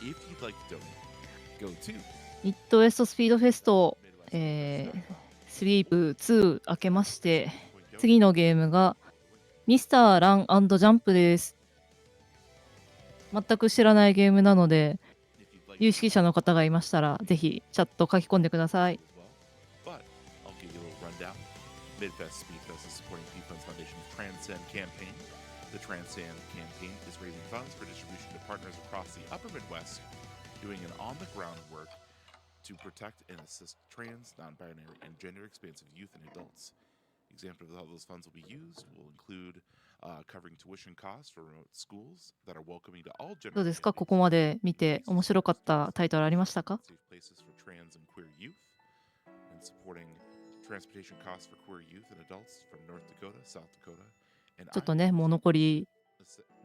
ミッドウェストスピードフェスト、スリープ2明けまして、次のゲームがミスターラン&ジャンプです。全く知らないゲームなので、有識者の方がいましたら、ぜひチャット書き込んでください。Midfest Speedfest is supporting P-Funds Foundation's Transcend campaign. The Transcend campaign is raising funds for distribution to partners across the upper Midwest, doing an on-the-ground work to protect and assist trans, non-binary, and gender-expansive youth and adults. Examples of how those funds will be used will include covering tuition costs for remote schools that are welcoming to all どう gender ですか？ここまで見て面白かったタイトルありましたか？ safe places for trans and queer youth, and supporting transportation costs for queer youth and adults from North Dakota, South Dakota, and ちょっとね、もう残り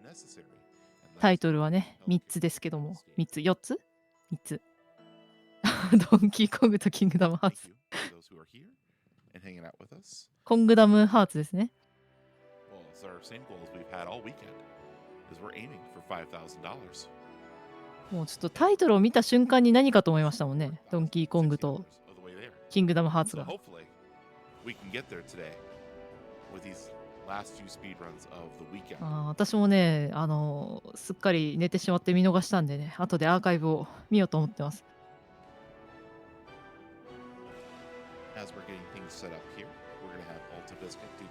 necessary タイトルはね、3つですけども、3つ、4つ ?3 つ。ドンキーコングとキングダムハーツ。コングダムハーツですね。もうちょっとタイトルを見た瞬間に何かと思いましたもんね。ドンキーコングとキングダムハーツが。私もね、すっかり寝てしまって見逃したんでね、後でアーカイブを見ようと思ってます。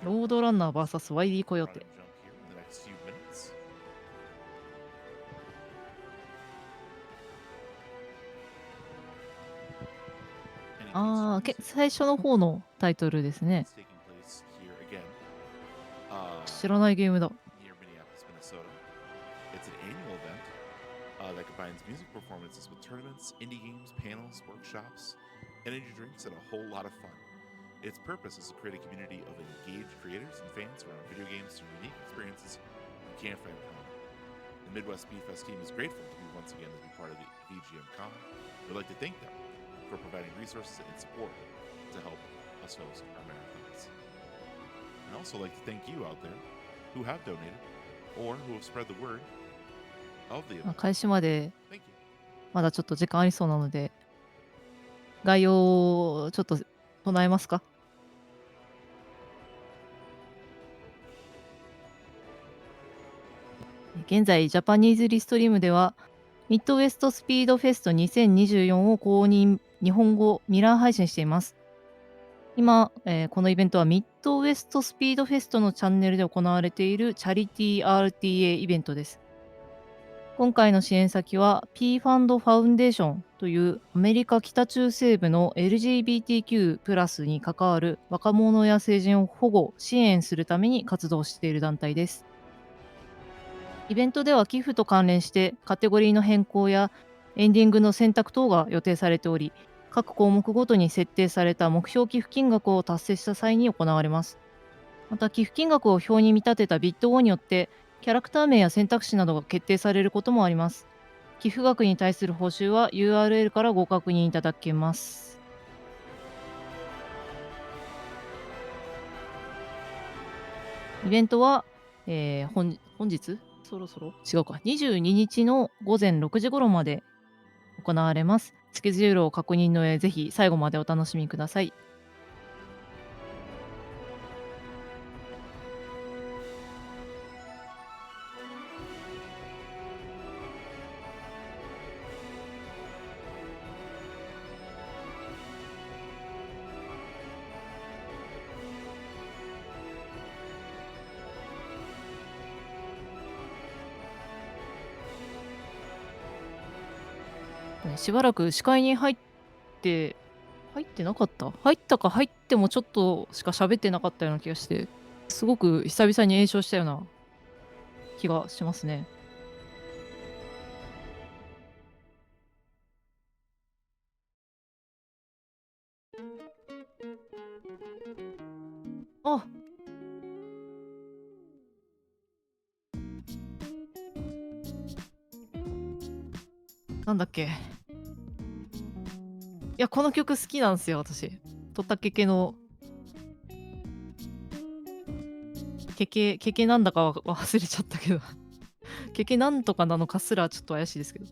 ロードランナー vs ワイリーコヨーテ。最初の方のタイトルですね。知らないゲームだ。That combines music performances with tournaments, indie games, panels, workshops, energy drinks, and a whole lot of fun. Its purpose is to create a community of engaged creators and fans around video games through unique experiences you can't find at home. The Midwest Speedfest team is grateful to be once again to be part of the VGM Con. We'd like to thank them for providing resources and support to help us host our marathons. I'd also like to thank you out there who have donated or who have spread the word.開始までまだちょっと時間ありそうなので、概要をちょっと唱えますか？現在、ジャパニーズリストリームでは、ミッドウェストスピードフェスト2024を公認日本語ミラー配信しています。今、このイベントはミッドウェストスピードフェストのチャンネルで行われているチャリティー RTA イベントです。今回の支援先は P ファンドファウンデーションというアメリカ北中西部の LGBTQ+ に関わる若者や成人を保護・支援するために活動している団体です。イベントでは寄付と関連してカテゴリーの変更やエンディングの選択等が予定されており、各項目ごとに設定された目標寄付金額を達成した際に行われます。また寄付金額を表に見立てたビット5によってキャラクター名や選択肢などが決定されることもあります。寄付額に対する報酬は URL からご確認いただけます。イベントは、本日そろそろ違うか22日の午前6時頃まで行われます。スケジュールを確認の上、ぜひ最後までお楽しみください。しばらく視界に入ってなかった？入ったか入ってもちょっとしか喋ってなかったような気がして、すごく久々に詠唱したような気がしますね。あ、なんだっけ。いや、この曲好きなんですよ、私。とったけけの、けけなんだか忘れちゃったけど。けけなんとかなのかすらちょっと怪しいですけど。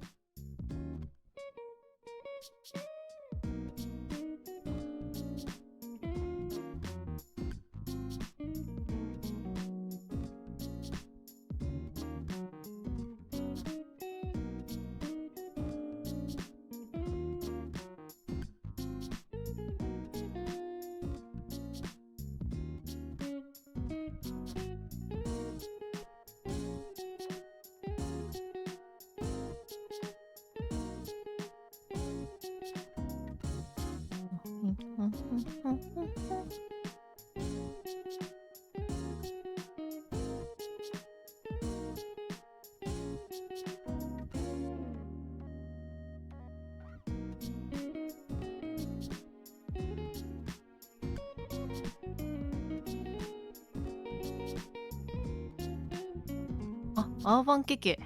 あ、アーバンケケ。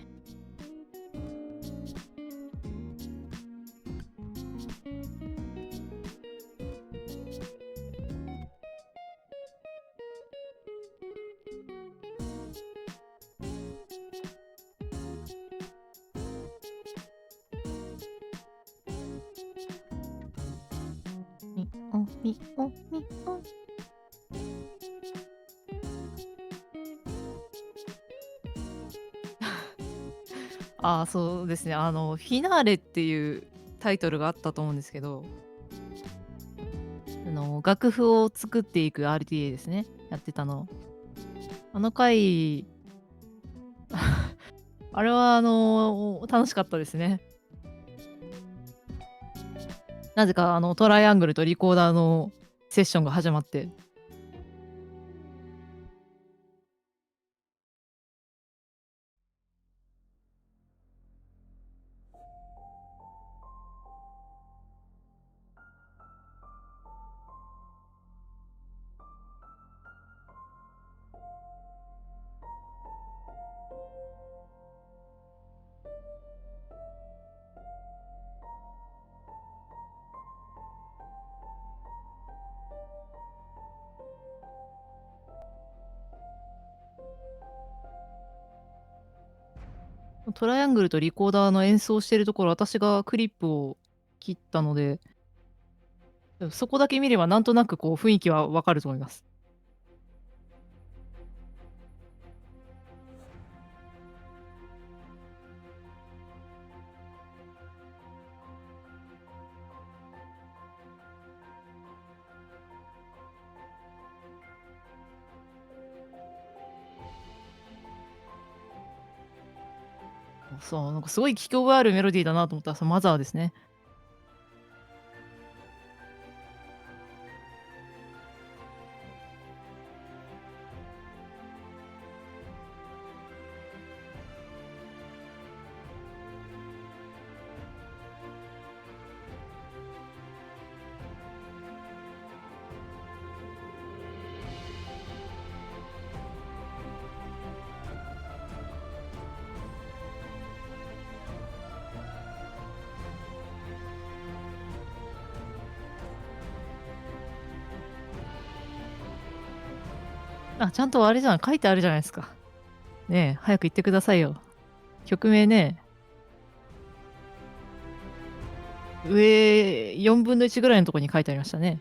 みおみおみお。ああ、そうですね。フィナーレっていうタイトルがあったと思うんですけど、楽譜を作っていく RTA ですね、やってたの。あの回、あれは楽しかったですね。なぜかトライアングルとリコーダーのセッションが始まって、トライアングルとリコーダーの演奏してるところ、私がクリップを切ったので、そこだけ見ればなんとなくこう雰囲気はわかると思います。そう、なんかすごい聞き覚えあるメロディーだなと思ったら、そのマザーですね。あ、ちゃんとあれじゃん、書いてあるじゃないですか。ねえ、早く言ってくださいよ。曲名ね、上4分の1ぐらいのとこに書いてありましたね。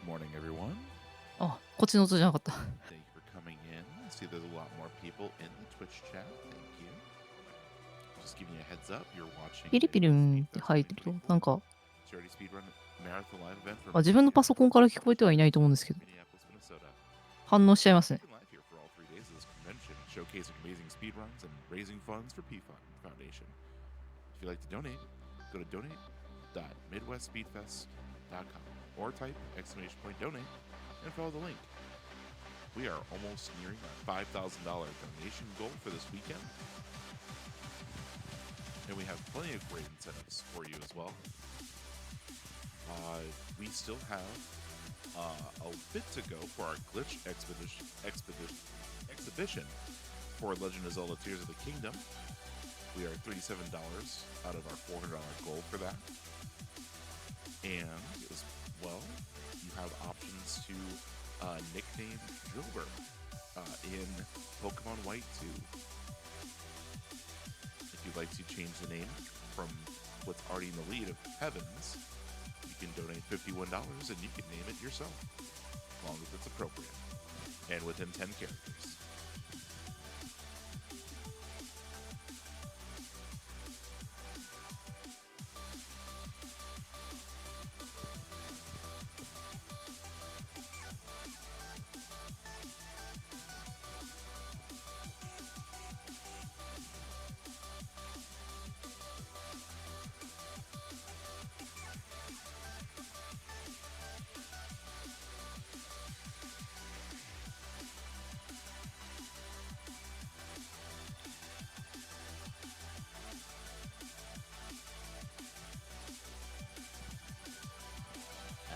morning, everyone. あ、こっちの音じゃなかった。 Thank you for coming in. I see there's a lot more people in the Twitch chat. Thank you. Just giving you a heads up, you're watching ピリピリ Midwest ンって Speedfest 入ってると、なんか、 Charity Speedrun Marathon Live Event from 自分のパソコンから聞こえてはいないと思うんですけど、 Minneapolis, Minnesota. 反応しちゃいますね。 We've been live here for all 3 days of this convention, showcasing amazing speedruns and raising funds for P-Fund Foundation. If you'd like to donate, go to donate.midwestspeedfest.com or type !donate and follow the link. We are almost nearing our $5,000 donation goal for this weekend. And we have plenty of great incentives for you as well. We still have a bit to go for our glitch exhibition for Legend of Zelda Tears of the Kingdom. We are $37 out of our $400 goal for that. And as well, you have options to nickname Drilbur in Pokemon White 2. If you'd like to change the name from what's already in the lead of Heavens, you can donate $51 and you can name it yourself, as long as it's appropriate and within 10 characters.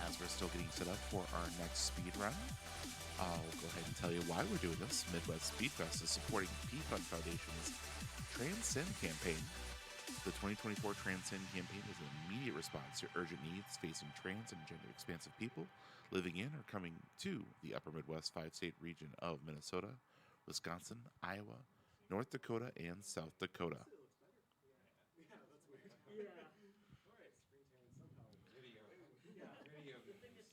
As we're still getting set up for our next speed run, I'll go ahead and tell you why we're doing this. Midwest Speedfest is supporting P-Fund Foundation's Transcend campaign. The 2024 Transcend campaign is an immediate response to urgent needs facing trans and gender expansive people living in or coming to the upper Midwest 5-state region of Minnesota, Wisconsin, Iowa, North Dakota, and South Dakota.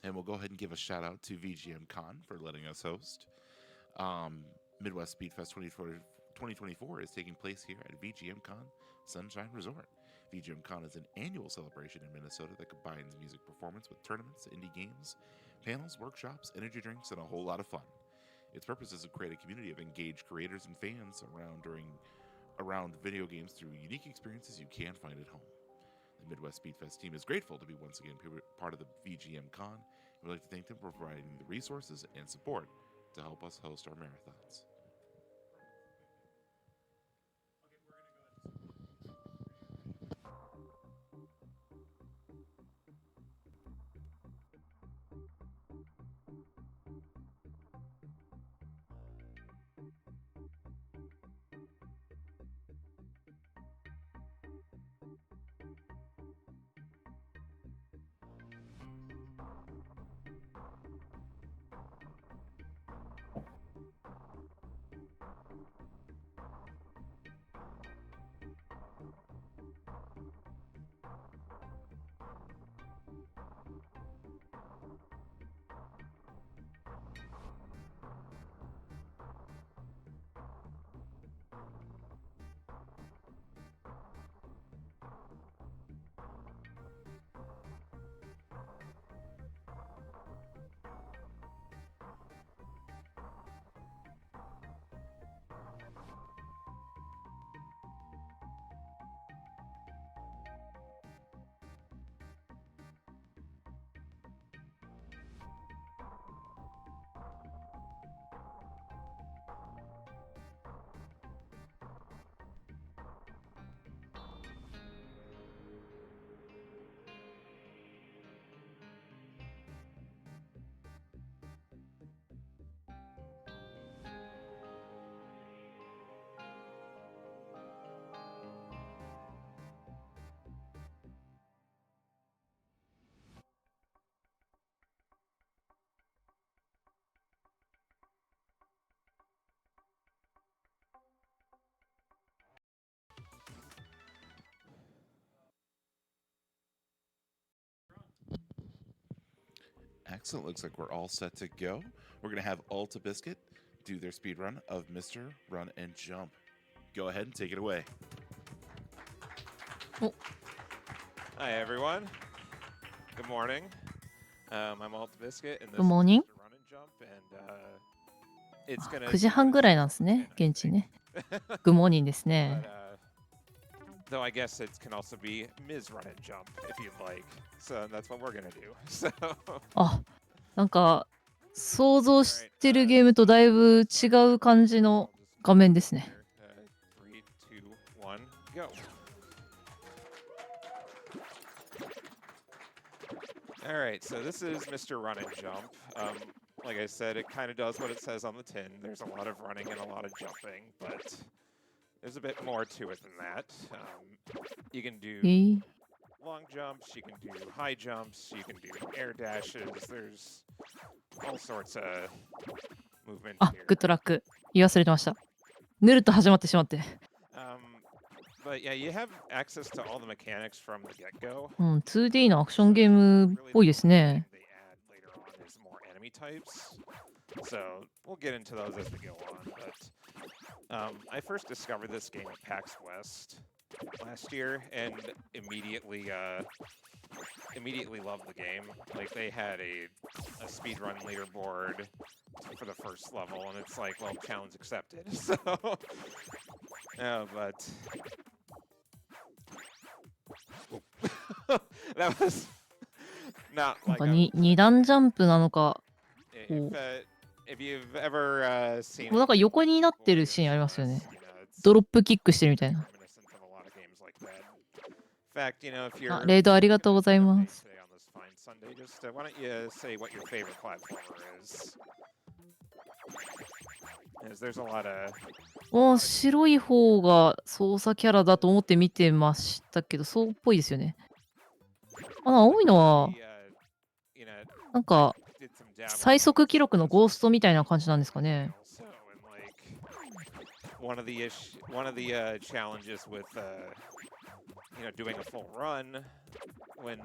And we'll go ahead and give a shout out to VGM Con for letting us host. Midwest Speedfest 2024 is taking place here at VGM Con Sunshine Resort. VGM Con is an annual celebration in Minnesota that combines music performance with tournaments, indie games, panels, workshops, energy drinks, and a whole lot of fun. Its purpose is to create a community of engaged creators and fans around video games through unique experiences you can't find at home. The Midwest Speedfest team is grateful to be once again part of the VGM Con. We'd like to thank them for providing the resources and support to help us host our marathons. Excellent. Looks like we're all set to go. We're going to have altabiscuit do their speed run of Mr. Run and Jump. Go ahead and take it away. Oh. Hi, everyone. Good morning. I'm altabiscuit, and this Good morning. is Mr. Run and Jump, and it's gonna 9時半ぐらいなんですね、現地ね。グモーニンですね。 Though I guess it can also be Ms. Run and Jump if you'd like. So that's what we're gonna do. So あ、なんか想像してるゲームとだいぶ違う感じの画面ですね。3, 2, 1, go. All right, so this is Mr. Run and Jump. Like I said, it kind of does what it says on the tin. There's a lot of running and a lot of jumping, but there's a bit more to it than that. You can do long jumps, you can do high jumps, you can do air dashes. There's all sorts of movement あ、 here. グッドラック。言い忘れてました。ぬるっと始まってしまって。But yeah, you have access to all the mechanics from the get-go. うん、2D のアクションゲームっぽいですね。 They add later on is more enemy types. So we'll get into those as we go on. But I first discovered this game at PAX West last year and immediately loved the game. Like they had a speedrun leaderboard for the first level, and it's like, well, challenge accepted. So, but that was not なん like か I 2段ジャンプなのか、 if you've ever seen なんか横になってるシーンありますよね。ドロップキックしてるみたいな。あ、レイドありがとうございます。お、白い方が操作キャラだと思って見てましたけど、そうっぽいですよね。あ、青いのはなんか最速記録のゴーストみたいな感じなんですかね。One of the challenges with doing a full run when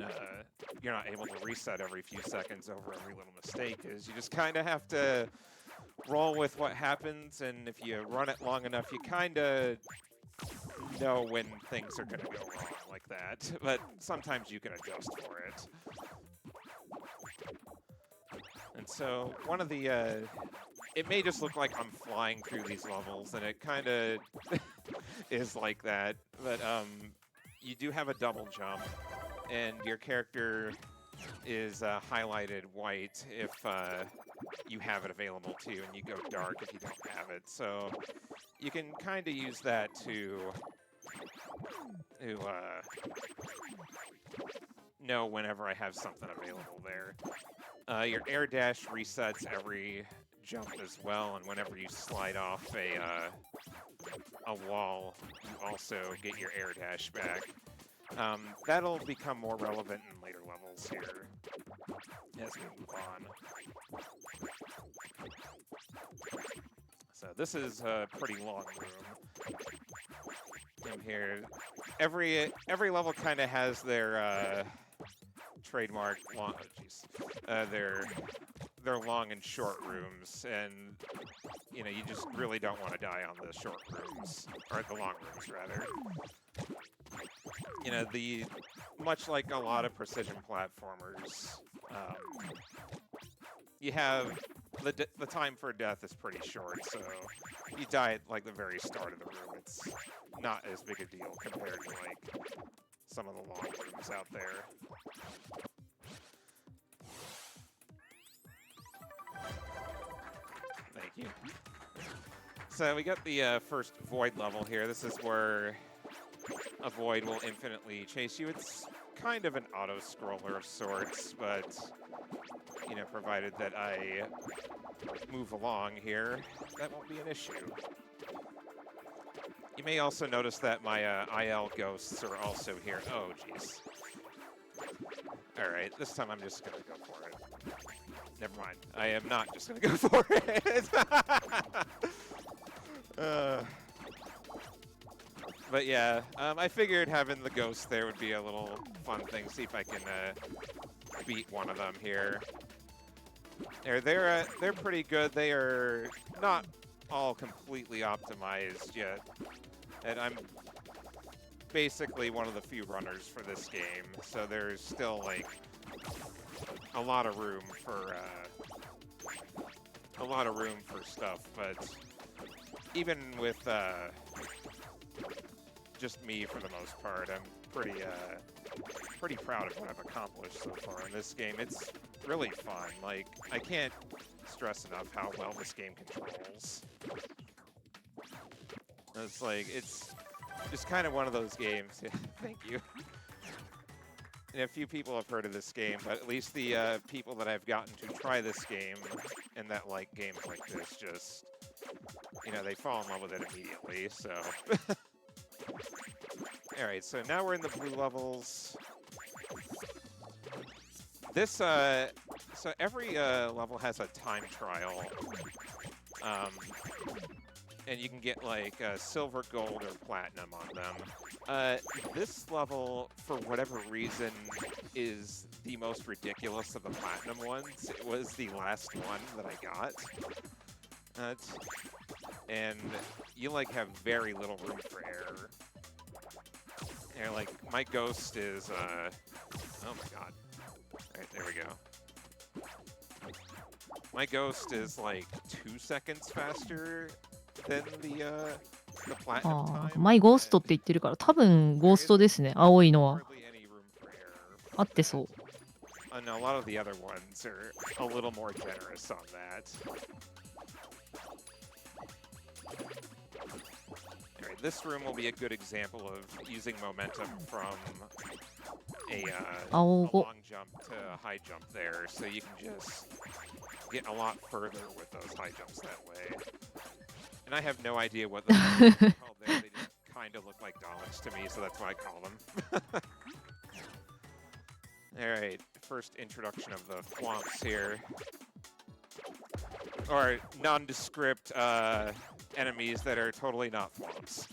you're not able to reset every few seconds over every little mistake is you just kind of have to roll with what happens, and if you run it long enough, you kind of know when things are going to go wrong like that, but sometimes you can adjust for it. And so one of the it may just look like I'm flying through these levels, and it kind of is like that, but you do have a double jump, and your character is highlighted white if you have it available to you, and you go dark if you don't have it. So you can kind of use that to know whenever I have something available there. Your air dash resets every jump as well, and whenever you slide off a wall, you also get your air dash back. That'll become more relevant in later levels here as we move on. So this is a pretty long room in here. Every level kind of has their trademark long, their long and short rooms, and you just really don't want to die on the short rooms, or the long rooms rather. Much like a lot of precision platformers, you have the time for death is pretty short, so you die at like the very start of the room. It's not as big a deal compared to like some of the long rooms out there. Thank you. So we got the first void level here. This is where a void will infinitely chase you. It's kind of an auto-scroller of sorts, but provided that I move along here, that won't be an issue. You may also notice that my IL ghosts are also here. Oh, jeez. Alright, this time I'm just gonna go for it. Never mind. I am not just gonna go for it! But yeah, I figured having the ghost there would be a little fun thing. See if I can beat one of them here. They're pretty good. They are not all completely optimized yet, and I'm basically one of the few runners for this game, so there's still like a lot of room for stuff. But even with just me for the most part, I'm pretty proud of what I've accomplished so far in this game. It's really fun. Like, I can't stress enough how well this game controls. It's just kind of one of those games. Thank you. And a few people have heard of this game, but at least the people that I've gotten to try this game and that like games like this, just, they fall in love with it immediately. So, all right. So now we're in the blue levels. This so every level has a time trial, and you can get like silver, gold, or platinum on them. This level, for whatever reason, is the most ridiculous of the platinum ones. It was the last one that I got, and you like have very little room for error. And like my ghost is, oh my god. Alright, there we go. My ghost is like 2 seconds faster than the platinum ああ、 time. マイゴーストって言ってるから、多分ゴーストですね。青いのは。 Hardly any room for error. 合ってそう。And a lot of the other ones are a little more generous on that. Alright, this room will be a good example of using momentum from a 青5。 long jump to a high jump there, so you can just get a lot further with those high jumps that way. And I have no idea what those are called there. They just kind of look like dollars to me, so that's why I call them. Alright, first introduction of the flomps here. Or nondescript enemies that are totally not flomps.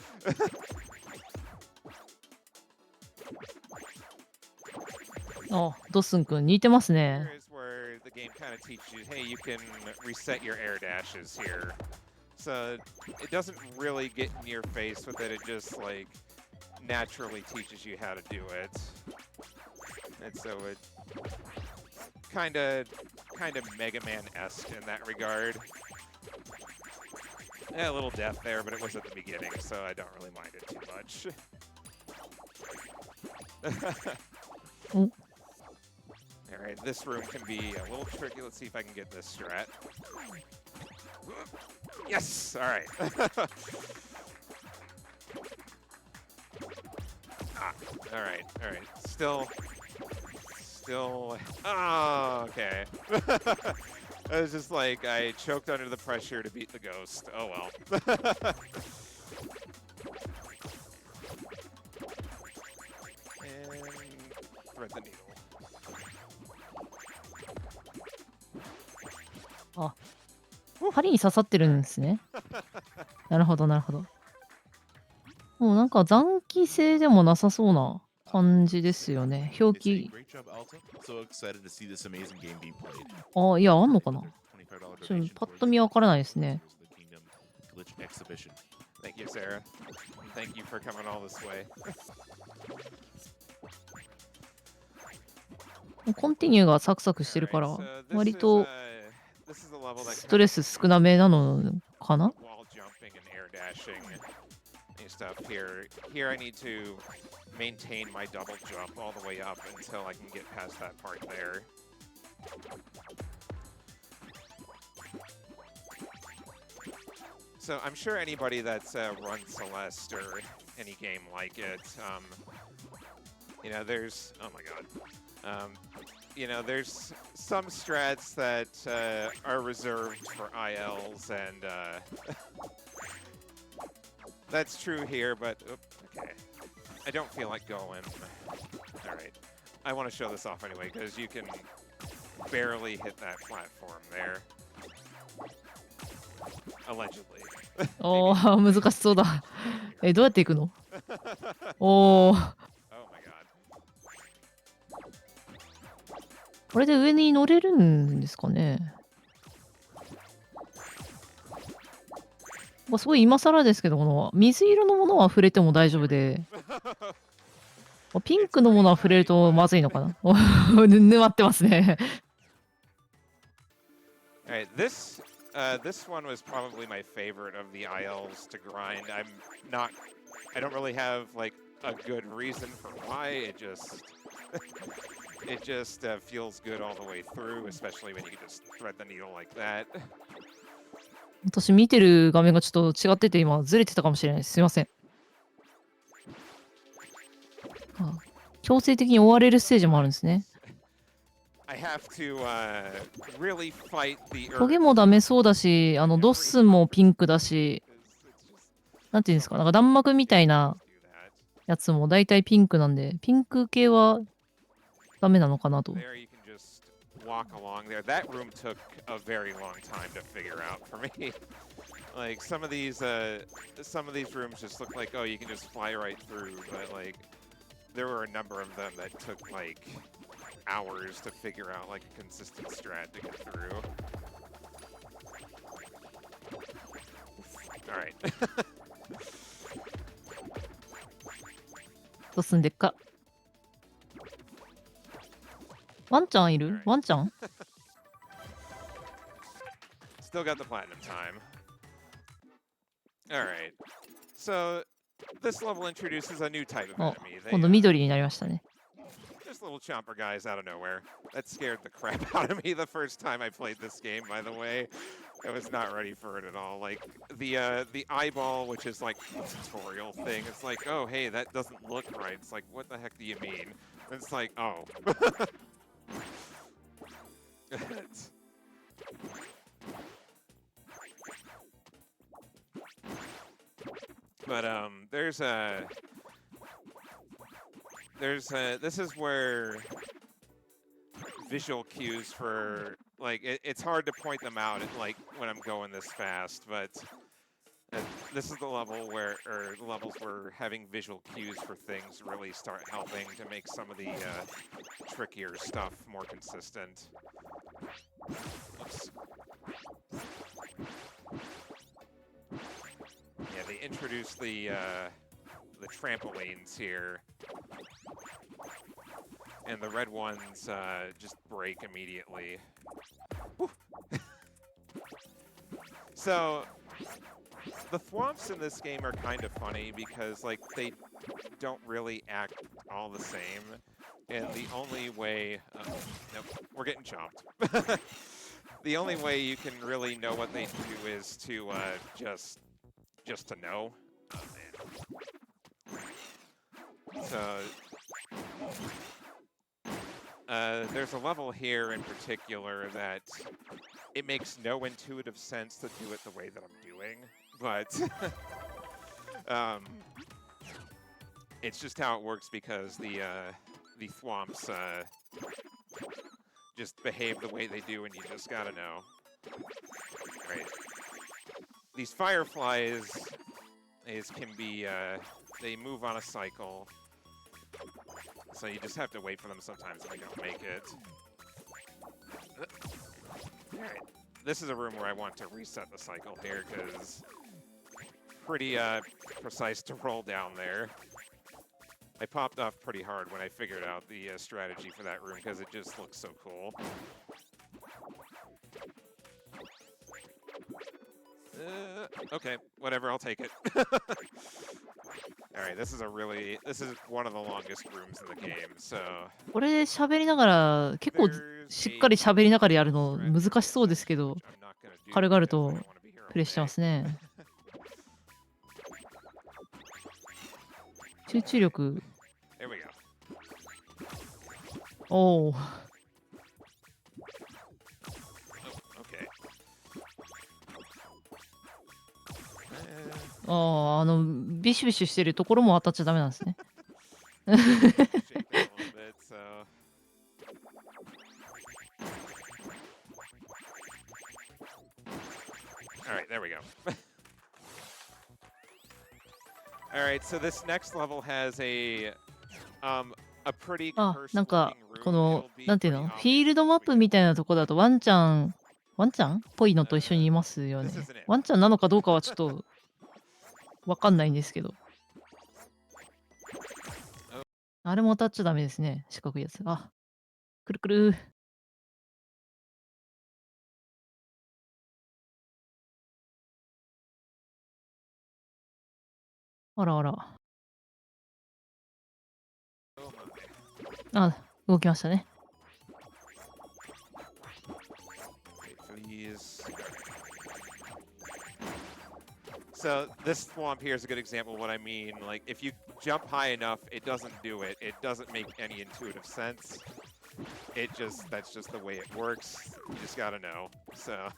Oh, ドッスン君似てますね。 Here's where the game kind of teaches you, hey, you can reset your air dashes here. So it doesn't really get in your face with it. It just like naturally teaches you how to do it. And so it kind of Mega Man-esque in that regard. Yeah, a little death there, but it was at the beginning, so I don't really mind it too much. Alright, this room can be a little tricky. Let's see if I can get this strat. Yes! Alright. Alright. Still. Oh, okay. I was just like, I choked under the pressure to beat the ghost. Oh well. And thread the needle. あ、針に刺さってるんですね。なるほど、なるほど。もうなんか残機性でもなさそうな感じですよね。表 It's a 記。 great job, Alta. So excited to see this amazing game being played. あ、いや、あんのかな。 $25ちょっ donation とパッ towards と見わからないですね。 the Kingdom Glitch Exhibition. Thank you, Sarah. Thank you for coming all this way. コンティニューがサクサクしてるから、 Alright, so 割と this is a level that ストレス少なめなのかな。 wall jumping and air dashing and stuff here. Here I need to maintain my double jump all the way up until I can get past that part there. So I'm sure anybody that's run Celeste or any game like it, there's, oh my god. There's some strats that are reserved for ILs, and that's true here, but, okay. I don't feel like going. Alright. I want to show this off anyway, because you can barely hit that platform there. Allegedly. おー、難しそうだ。どうやって行くの。おー。 Oh my god. これで上に乗れるんですかね。すごい今更ですけど、この水色のものは触れても大丈夫で、ピン It's クのものは green 触れる honey, とま but ずいのかな。沼ってますね。all right, this one was probably my favorite of the aisles to grind. I don't really have like a good reason for why. It just feels good all the way through, especially when you can just thread the needle like that. 私見てる画面がちょっと違ってて今ずれてたかもしれないです。すいません。強制的に追われるステージもあるんですね。I have to really fight the トゲ urge もダメそうだし、ドッスンもピンクだし、 'cause it's just なんていうんで so すか、 much なんか弾幕みたい to な do that. やつも大体ピンクなんで、ピンク系はダメなのかなと。 There you can just walk along there. That room took a very long time to figure out for me. Like some of these rooms just look like, oh, you can just fly right through, but like there were a number of them that took like hours to figure out like a consistent strat to get through. All right. どうすんでっか。ワンちゃんいる？ワンちゃん？ Still got the platinum time. All right. So this level introduces a new type of あ、 enemy. 今度緑になりましたね。 Just little chomper guys out of nowhere. That scared the crap out of me the first time I played this game, by the way. I was not ready for it at all. Like the eyeball, which is like a tutorial thing. It's like, oh hey, that doesn't look right. It's like, what the heck do you mean? And it's like, oh. But this is where visual cues for like it's hard to point them out like when I'm going this fast, but this is the level where the levels where having visual cues for things really start helping to make some of the trickier stuff more consistent. Oops. Yeah, they introduced the trampolines here, and the red ones just break immediately. So the thwomps in this game are kind of funny because like they don't really act all the same, and the only way nope, we're getting chomped. The only way you can really know what they do is to just to know. Oh man. So there's a level here in particular that it makes no intuitive sense to do it the way that I'm doing, but it's just how it works because the thwomps just behave the way they do, and you just gotta know. Right. These fireflies can be they move on a cycle, so you just have to wait for them sometimes and they don't make it. Alright, this is a room where I want to reset the cycle here because pretty precise to roll down there. I popped off pretty hard when I figured out the strategy for that room because it just looks so cool. Okay, whatever, I'll take it. Alright, this is one of the longest rooms in the game, so これ喋りながら、結構しっかり喋りながらやるの難しそうですけど、軽々とプレイしてますね。集中力。There we go. おお。Okay. ああ、ビシビシしてるところも当たっちゃダメなんですね。Shake this a little bit, so Alright, there we go. Alright, so this next level has a pretty あ、なん cursed か looking こ room. の It'll be なんていう pretty の、フ obvious ィールドマッ once we プ get みたいなとこだとワンちゃんっぽいのと一緒にいますよね。ワンちゃんなのかどうかはちょっとわかんないんですけど。あれも当たっちゃダメですね。四角いやつ。あ、くるくる。あらあら。あ、動きましたね。So this swamp here is a good example of what I mean. Like, if you jump high enough, it doesn't do it. It doesn't make any intuitive sense. That's just the way it works. You just gotta know. So.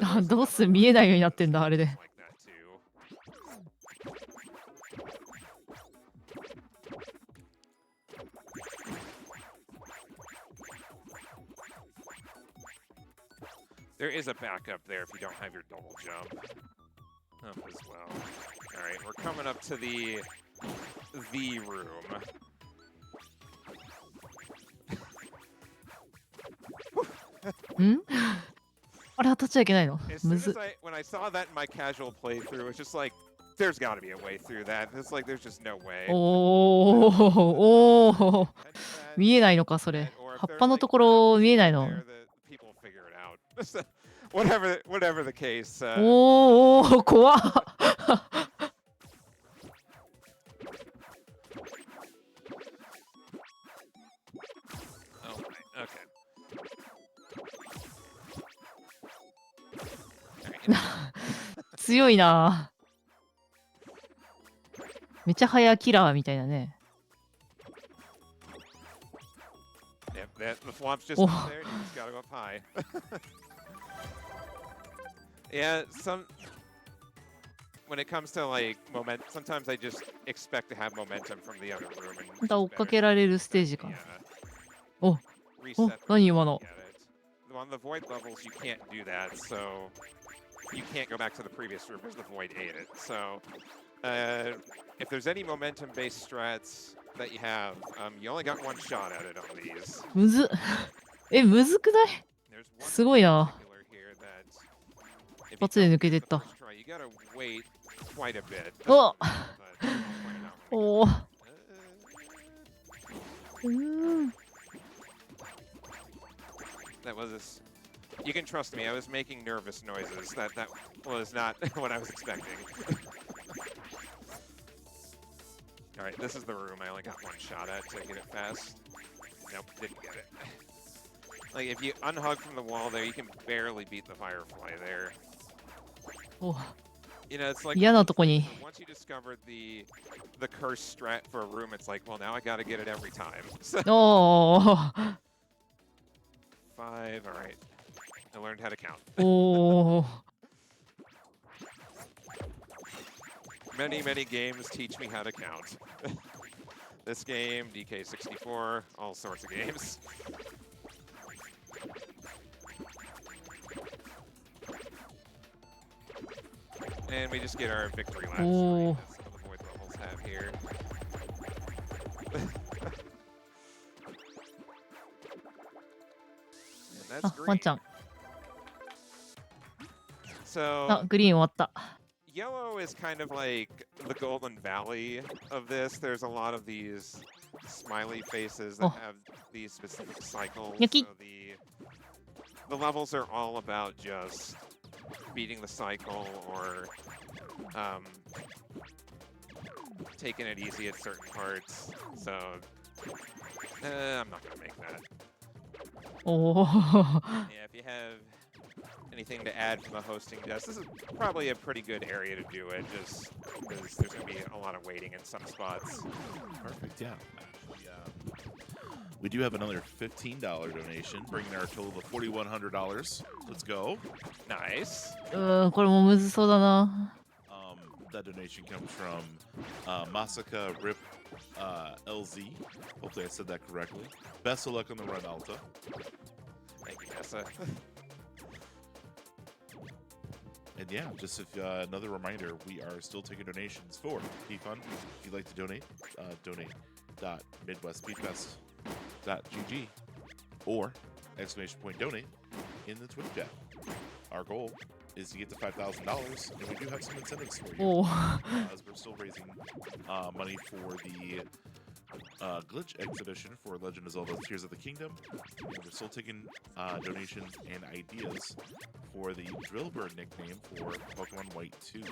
あ、どうす見えないようになってんだ、あれで。Like that too. There is a backup there if you don't have your double jump up as well. All right, we're coming up to the room. んあれ当たっちゃいけないの As む soon ず as when I saw that in my casual playthrough, it's just like, there's got to be a way through that. It's like there's just no way. おーおー And 見えないのか、それ。 or if 葉っ there's ぱの like ところ見えない there, の。 the people will figure it out. whatever the case. おーおー、怖っ。Oh my, okay. All right, 強いな。めちゃ速キラーみたいなね。Yep, the swamp's just Oh. up there, and you just gotta go up high. Yeah, when it comes to like sometimes I just expect to have momentum from the other room. And また追っかけられるステージか。 yeah, お、お、 reset. 何今の。 Get it. On the void levels, you can't do that, so you can't go back to the previous room because the void ate it. So, if there's any momentum-based strats that you have, you only got one shot at it on these. むずっ。え、むずくない There's one すごいな。 particular here that if 一 you 発で don't 抜けてっ the た。 first try, you gotta wait quite a bit. お But I'll point it out when we get おー there. That was you can trust me, I was making nervous noises. That was not what I was expecting. Alright, this is the room I only got one shot at to get it fast. Nope, didn't get it. Like, if you unhug from the wall there, you can barely beat the firefly there. お You know, it's like 嫌なとこに。 once you discovered the curse strat for a room, it's like, well, now I gotta get it every time. So, おー 5, alright. I learned how to count. おー Many games teach me how to count. This game, DK64, all sorts of games. And we just get our victory laps. Oh. Right? That's what the void levels have here. And あ that's、ワン green. ちゃん。 So あ、グリーン終わった。 yellow is kind of like the golden valley of this. There's a lot of these smiley faces that Oh. have these specific cycles. Yucky. So the levels are all about just beating the cycle or taking it easy at certain parts. So I'm not gonna make that. おお Yeah, if you have anything to add from the hosting desk, this is probably a pretty good area to do it, just because there's going to be a lot of waiting in some spots. Perfect, yeah. Actually, we do have another $15 donation, bringing our total to $4,100. Let's go. Nice. これもむずそうだな。 That donation comes from Masaka Rip LZ. Hopefully I said that correctly. Best of luck on the run, Alta. Thank you, Nessa. And yeah, just if another reminder, we are still taking donations for P-Fund. If you'd like to donate, donate.midwestspeedfest.gg or !donate in the Twitch chat. Our goal is you get to $5,000, and we do have some incentives for you. おお。As we're still raising money for the glitch exhibition for Legend of Zelda Tears of the Kingdom. And we're still taking donations and ideas for the Drillbird nickname for Pokemon White 2.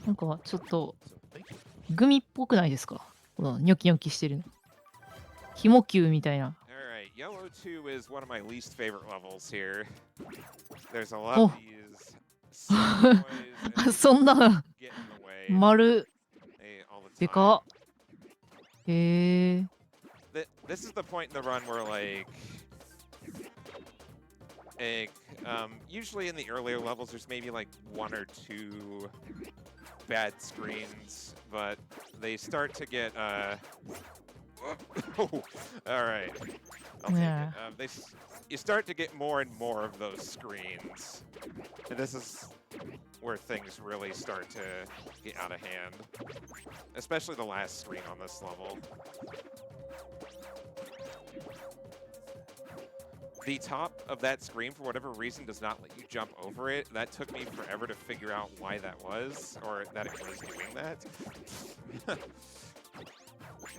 なんかちょっと So thank you. グミっぽくないですか？このニョキニョキしてるの。ひも球みたいな。Alright, Yellow 2 is one of my least favorite levels here. There's a lot Oh. of these silly toys and そんな get in the way 丸 all the で time. かっ。へえ。This is the point in the run where usually in the earlier levels there's maybe like 1 or 2 bad screens, but they start to get all right. I'll take Yeah. it. You start to get more and more of those screens, and this is where things really start to get out of hand, especially the last screen on this level. The top of that screen, for whatever reason, does not let you jump over it. That took me forever to figure out why that was, or that it was doing that.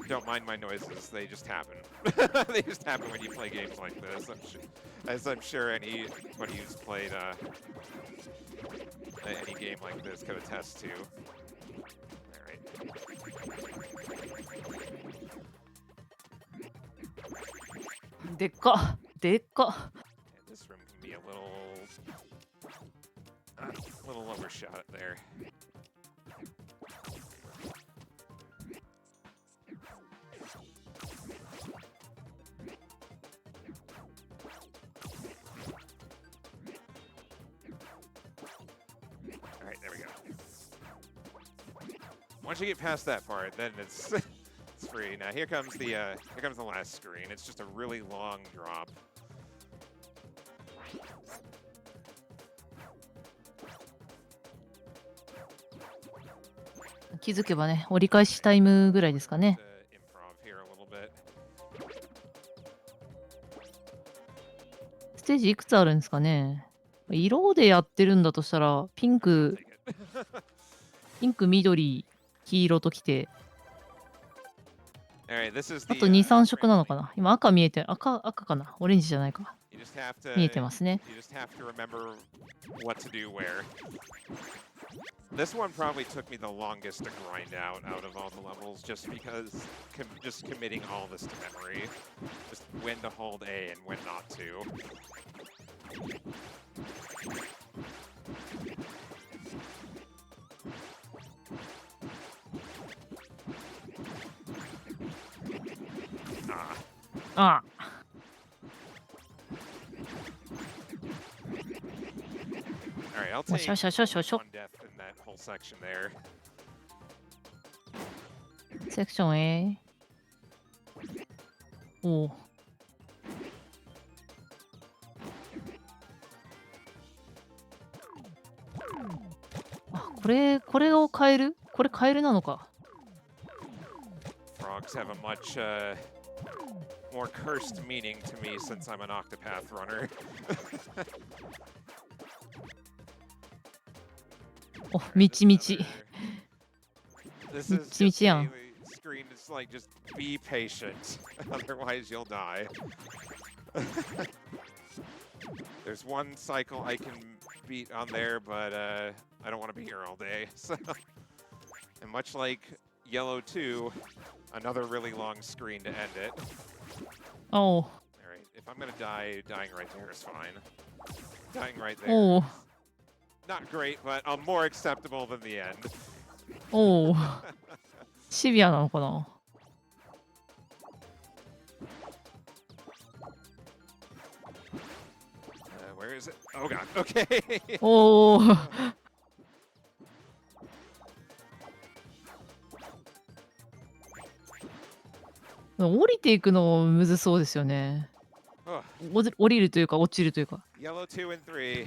Don't mind my noises, they just happen. They just happen when you play games like this, as I'm sure anybody who's played any game like this could attest to. Alright. And this room can be a little overshot there. Alright, there we go. Once you get past that part, then it's it's free. Now here comes the last screen. It's just a really long drop.か。気づけばね、折り返しタイムぐらいですかね。Improv here a little bit. ステージいくつあるんですかね。色でやってるんだとしたら、ピンク、緑、黄色ときて、Alright, this is あ the と2、3色なのかな。今赤見えて、赤かな。オレンジじゃないか。You just have to 見えてますね。 You just have to remember what to do where. This one probably took me the longest to grind out of all the levels, just because just committing all this to memory, just when to hold A and when not to. Ah. ああ。Alright, I'll もう take しょしょしょしょしょ。 one death in that whole section there. セクション A。おお。あ、これを変える？これカエルなのか。Frogs have a much more cursed meaning to me since I'm an Octopath runner. お、みちみち。 This is just Michi-michiやん。 a screen. It's like just be patient, otherwise you'll die. There's one cycle I can beat on there, but I don't want to be here all day. So, and much like Yellow 2, another really long screen to end it. おお。 All right, if I'm gonna die, dying right there is fine. Dying right there. おお。 Not great, but more acceptable than the end. おお。シビアなのかな。Where is it? Oh god. Okay. おお。降りていくのむずそうですよね。降りるというか落ちるというか。 Yellow 2 and 3.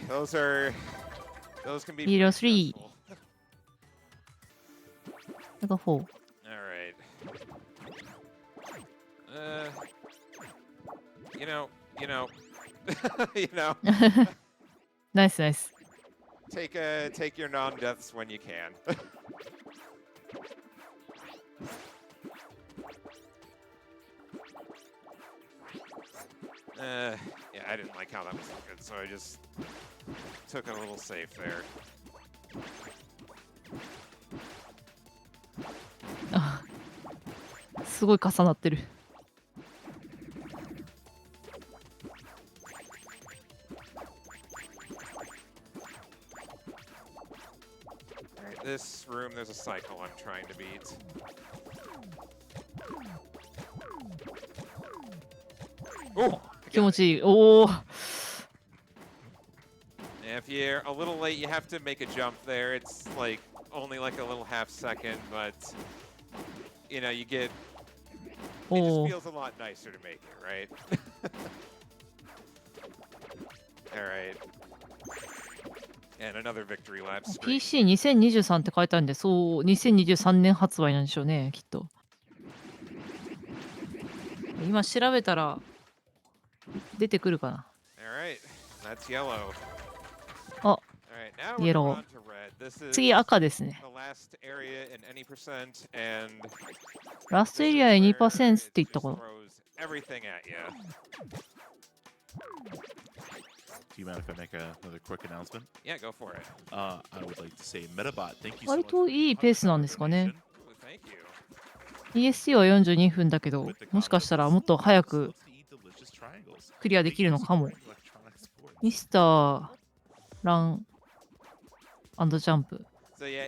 Those can be Yellow pretty 3. stressful. なんか4。 All right. You know. ナイスナイス。take your non-deaths when you can. Yeah, I didn't like how that was looking, so I just took a little safe there. あ、すごい重なってる。Alright, this room, there's a cycle I'm trying to beat. Oh, 気持ちいい。おお。if you're a little late, you have to make a jump there. It's like only like a little half second, but you know, you get it just おお。 feels a lot nicer to make it, right? All right. And another victory lap screen. PC2023 って書いてあるんで、そう、2023年発売なんでしょうね、きっと。今調べたら出てくるかな。All right, that's yellow. あ、 All right, now we're Yellow. going on to red. This is 次赤ですね。 the last area in any percent, and ラスト this エ is リアへ where 2% っ it て言っ just たか throws everything at you. Do you mind if I make another quick announcement? Yeah, go for it. I would like to say, Metabot, thank you so 割 much と for いい the ペースなん $100ですかね。 donation. Ooh, thank you. ESC は42分だけど、もしかしたらもっと早く Let's eat delicious triangles. クリアで Thank きる you の for かも。 supporting electronic sports. ミスターランジャンプ。 So yeah,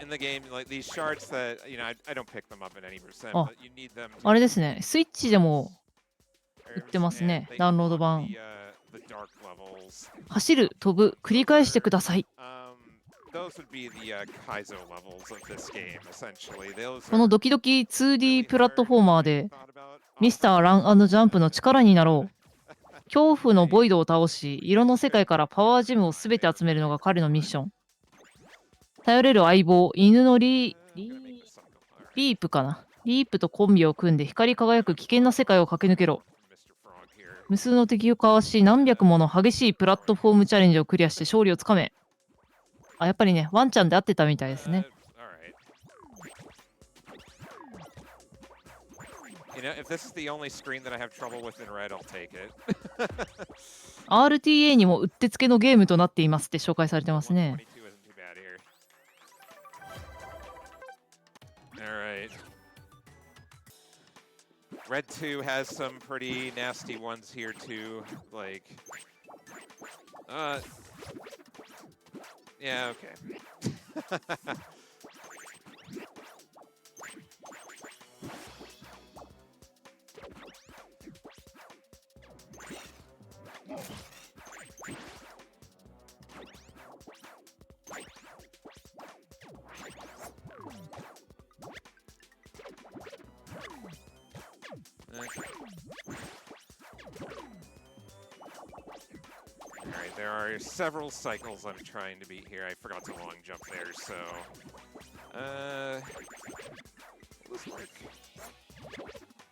in the game, like these shards that I don't pick them up at any percent, あ、 but you need them あ to れですね。スイッチでも use 売ってますね。 and they ダウンロード unlock 版。 the dark levels. 走る、飛ぶ、繰り返してください。 Those would be the Kaizo levels of this game, essentially. Those この are ドキドキ 2D really プラット hard フォーマー if で you thought about ミスターランジャンプの力になろう。恐怖のボイドを倒し、色の世界からパワージムをすべて集めるのが彼のミッション。頼れる相棒、犬のI'm gonna make this cycle. All right. リープかな。リープとコンビを組んで光り輝く危険な世界を駆け抜けろ。 Mr. Frog here. 無数の敵をかわし、何百もの激しいプラットフォームチャレンジをクリアして勝利をつかめ。あ、やっぱりね、ワンちゃんで合ってたみたいですね。All right. You know, if this is the only screen that I have trouble with in red, I'll take it. RTA にもうってつけのゲームとなっていますって紹介されてますね。 122 isn't too bad here. All right. Red 2 has some pretty nasty ones here too, like yeah, okay. Alright, there are several cycles I'm trying to beat here. I forgot to long jump there, so... will this work?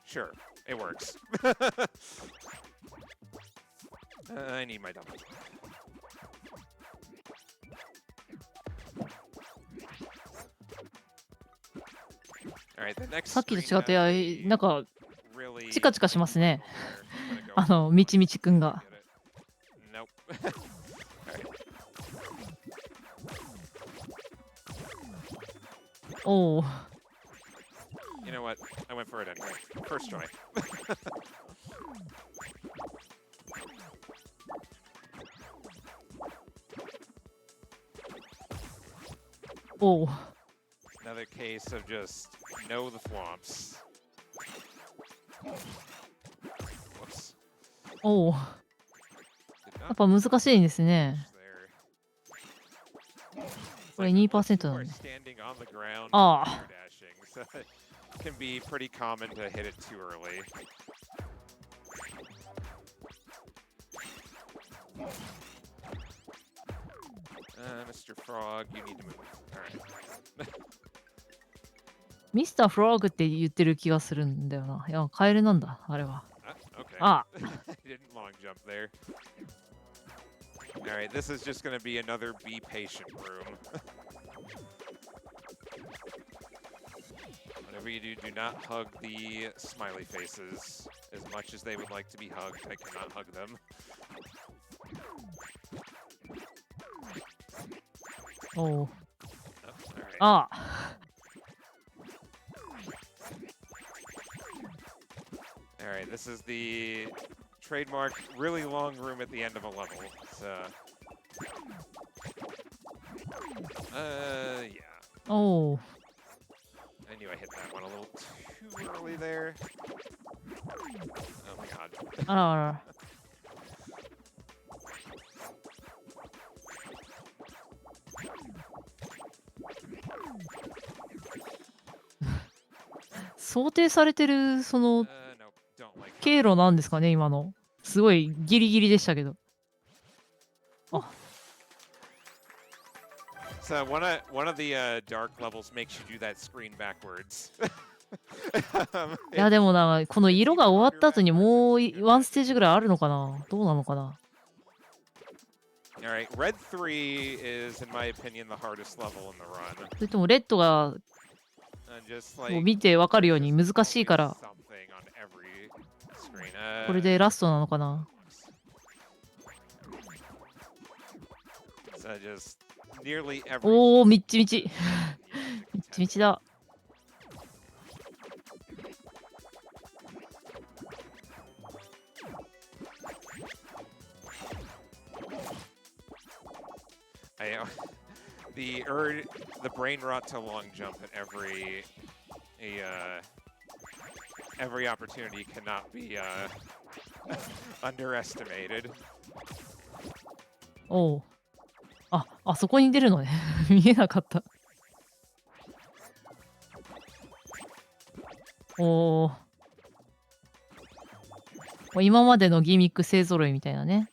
Sure, it works. I need my double jump. Alright, the next さっきと screen 違って、 has なんか really チカチカしますね。 I'm gonna go みちみちくんが。 Nope. Alright. おお。 You know what? I went for it anyway. First try. おお。 Another case of just know the thwomps. Whoops. おお。 Did や not っぱ難しいんですね。 there. これ Like, 2% unless you なの are ね。 standing on the ground あ while あ。 you're dashing, so it can be pretty common to hit it too early. Mr. Frog, you need to move. Alright. ミスターフロッグって言ってる気がするんだよな。いや、カエルなんだ、あれは。Okay. ああ。 I didn't long jump there. All right, this is just going to be another be patient room. Whatever you do, do not hug the smiley faces as much as they would like to be hugged. I cannot hug them. Oh. Oh, all right. Ah. All right, this is the trademark really long room at the end of a level. So, yeah. Oh. I knew I hit that one a little too early there. Oh my god. あらあら。想定されてるその No, don't like 経路なんですかね、今の。すごいギリギリでしたけど。あ、So one of the dark levels makes you do that screen backwards. いやでもな、この色が終わった後にもうワンステージぐらいあるのかな、どうなのかな。All right, Red 3 is, in my opinion, the hardest level in the run. それともレッドが And just もう like 見てわかるように there's 難しいか always ら、 something on every screen. これでラストなのかな。So just nearly every おお、みっちみち。 you have to みっち contest. みちだ。I know. The brain rot to long jump at every opportunity cannot be underestimated. おお。あ、あそこに出るのね。見えなかった。おお。もう今までのギミック勢ぞろいみたいなね。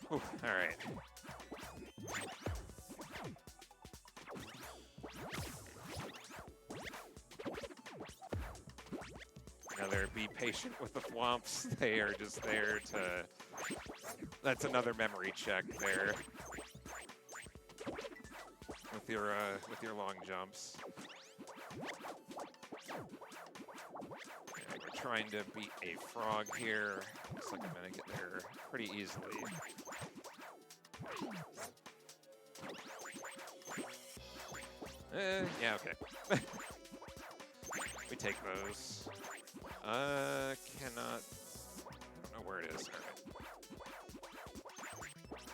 Whew, all right. Another be patient with the thwomps. They are just there to. That's another memory check there. With your long jumps. Okay, we're trying to beat a frog here. Looks like I'm gonna get there pretty easily. Yeah, okay. We take those. Cannot. I don't know where it is. All right.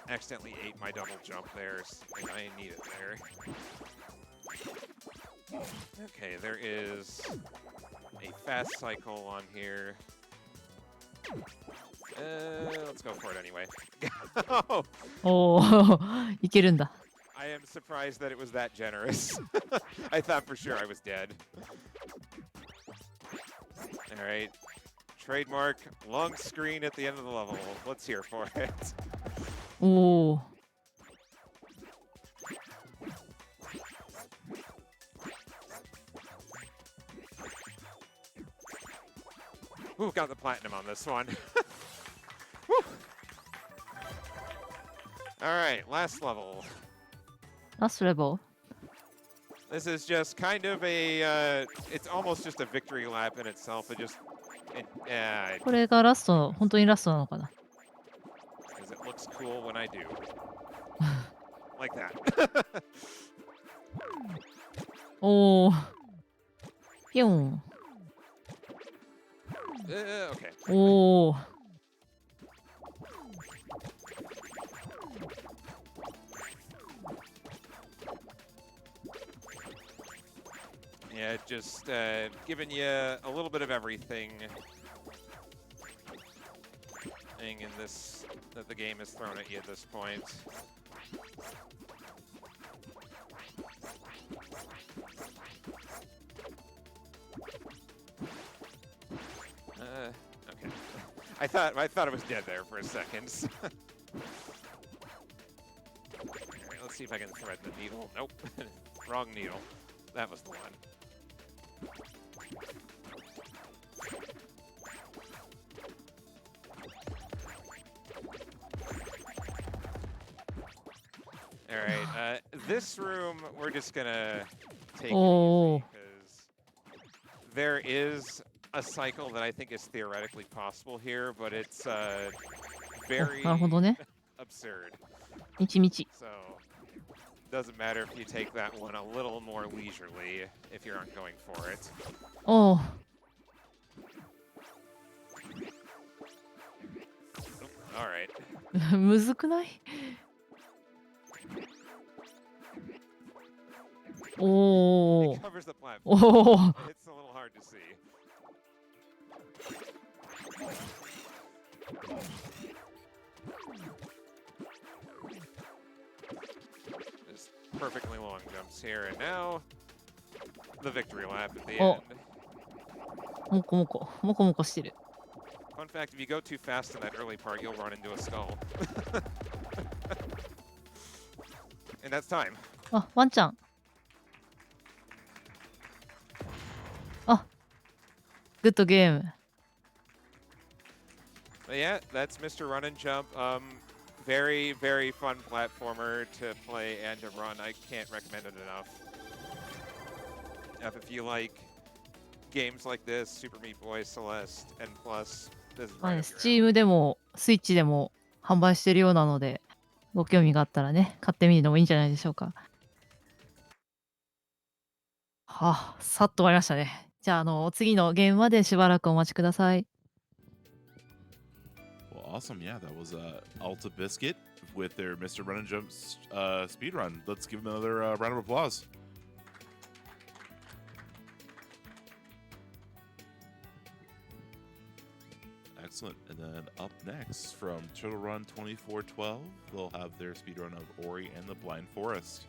Accidentally ate my double jump there, and I need it there. Okay, there is a fast cycle on here. Let's go for it anyway. Oh, おお、いけるんだ。I am surprised that it was that generous. I thought for sure I was dead. All right. Trademark long screen at the end of the level. Let's hear for it. おお。Ooh, got the platinum on this one. Woo. All right, last level. ラストレボ This is just kind of a, it's almost just a victory lap in itself. It これがラストの、本当にラストなのかな。because it looks cool when I do. Like that. おお。ピョン。Okay. おお。Yeah, just giving you a little bit of everything in this that the game has thrown at you at this point. Okay. I thought it was dead there for a second. Alright, let's see if I can thread the needle. Nope. Wrong needle. That was the one. All right, this room we're just gonna take it Oh. easy because there is a cycle that I think is theoretically possible here, but it's お、 very なるほどね。 absurd. みちみち。 So doesn't matter if you take that one a little more leisurely if you aren't going for it. おお。All right. むずくない？お It お。 covers the platform. おお。 It's a little hard to see. Just perfectly long jumps here, and now the victory lap at the Oh. end. もこもこ。もこもこしてる。 Fun fact, if you go too fast in that early part, you'll run into a skull. And that's time. あ、ワンちゃん。あ、グッドゲーム。 But yeah, that's Mr. Run and Jump. Very, very fun platformer to play and to run. I can't recommend it enough. If you like games like this, Super Meat Boy, Celeste, and Plus, this is まあ right ね、 up your alley. Steam でも、スイッチでも販売してるようなので、ご興味があったらね、買ってみるのもいいんじゃないでしょうか。はあ、さっと終わりましたね。じゃあ、次のゲームまでしばらくお待ちください。Well, awesome. Yeah, that was altabiscuit with their Mr. Run and Jump speed run. Let's give them another round of applause. Excellent. And then up next from Turtle Run 2412, they'll have their speed run of Ori and the Blind Forest.